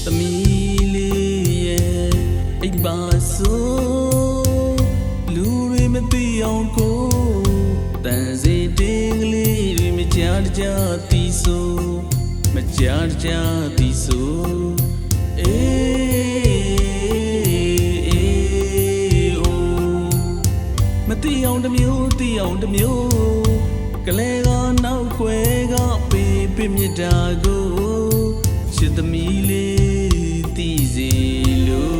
သမီးလေးရဲ့အိပ်ပါဆိုလူတွေမသိအောင်ကိုတန်စီတင်းကလေးတွေမကြားကြသိဆိုမကြားကြသိဆိုအေးအိုမသိအောင်တစ်မျိုးသိအောင်တစ်မျိုးကလေးကနောက်ွယ်ကပေးပြမြတ်တာကိုချစ်သမီးလေးသိစေလို့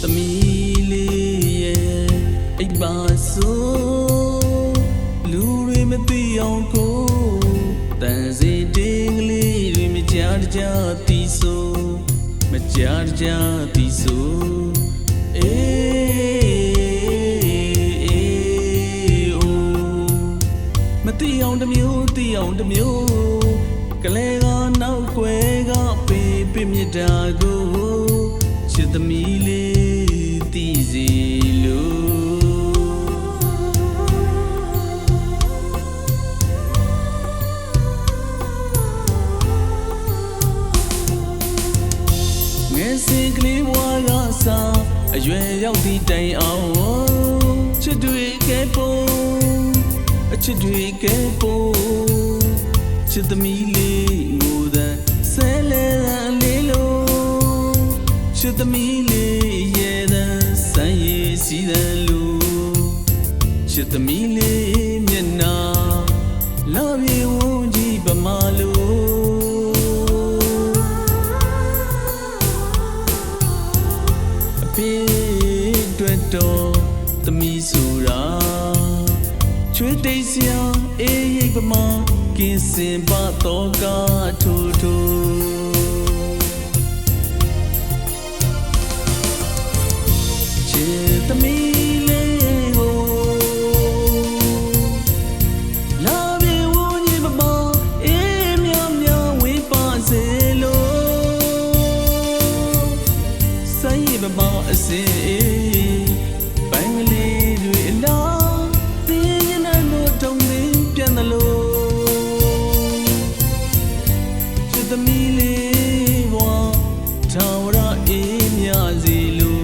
သမီးလေးရဲ့အိပ်ပါဆိုလူတွေမသိအောင်ကိုတန်စီတင်းကလေးတွေမကြားကြသိဆိုမကြားကြသိဆိုအေးအိုမသိအောင်တစ်မျိုးသိအောင်တစ်မျိုးကလေးကနောက်ွယ်ကပေးပြမြတ်တာကိုချစ်သမီးလေးသိစေလို့ငယ်စဉ်ကလေးဘဝကစားအရွယ်ရောက်သည့်တိုင်အောင်ချစ်တွေကဲပုံအချစ်တွေကဲပုံချစ်သမီးလေးငိုတဲ့ဆဲလဲလေးလို့ချစ်သမီးလေးရဲ့တဲ့ဆန်းရည်စီတဲ့လူချစ်သမီးလေးမျက်နှာလာပြေဝန်းကြီးပမာလို့အဖေတွေ့တော့သမီးဆိုတာချွေးတိတ်စရာအေးရိပ်ပမာကင်းစင်ပါတော့ကထိုးထိုးချစ်သမီးလေးကိုလာပြေဝန်းကြီးပမာအေးမြောင်မြောင်ဝေးပါစေလို့ဆိုင်ရပမာအစင်အေးပန်းကလေးတွေအလားတင်းရင်တော့တုံးလေးပြန်သလိုသမီးလေးဘဝထာဝရအေးမြစေလို့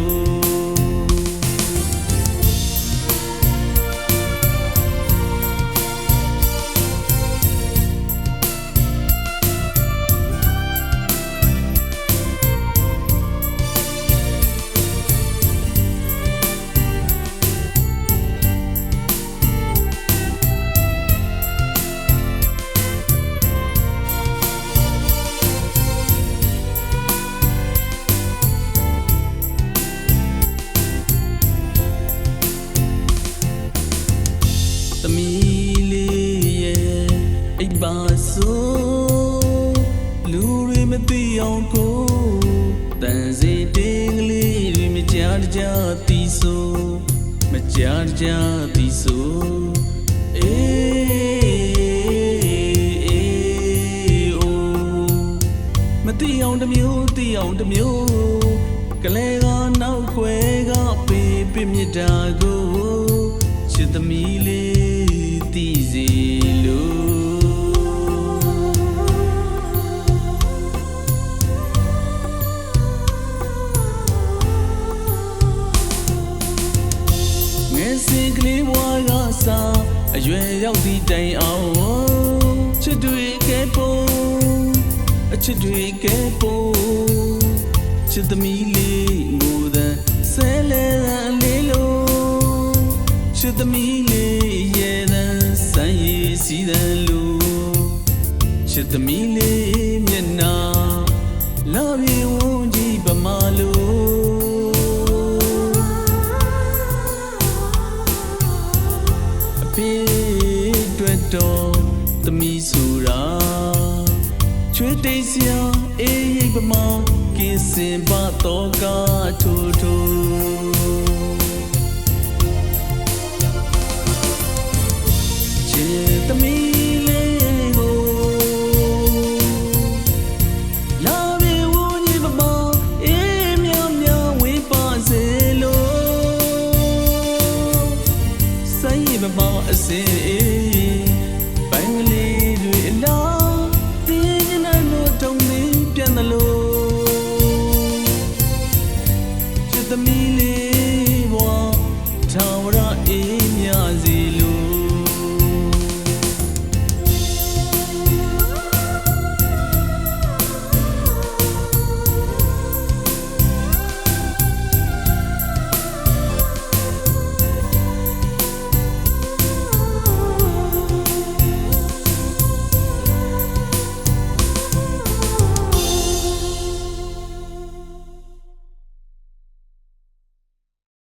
သမီးလေးရဲ့အိပ်ပါဆိုလူတွေမသိအောင်ကိုတန်စီတင်းကလေးတွေမကြားကြသိဆိုမကြားကြသိဆိုအေးအိုမသိအောင်တစ်မျိုးသိအောင်တစ်မျိုးကလေးကနောက်ွယ်ကပေးပြမြတ်တာကိုချစ်သမီးလေးသိစေလို့ငယ်စဉ်ကလေးဘဝကစားအရွယ်ရောက်သည့်တိုင်အောင်ချစ်တွေကဲပုံအချစ်တွေကဲပုံချစ်သမီးလေးငိုတဲ့ဆဲလဲလေးလို့ချစ်သမီးလေးရဲ့တဲ့ဆန်းရည်စီတဲ့လူချစ်သမီးလေးမျက်နှာလာပြေဝန်းကြီးပမာလို့အဖေတွေ့တော့သမီးဆိုတာချွေးတိတ်စရာအေးရိပ်ပမာကင်းစင်ပါတော့ကထိုးထိုးချစ်သမီးလေးကိုလာပြေဝန်းကြီးပမာအေးမြောင်မြောင်ဝေးပါစေလို့ ပါအစင်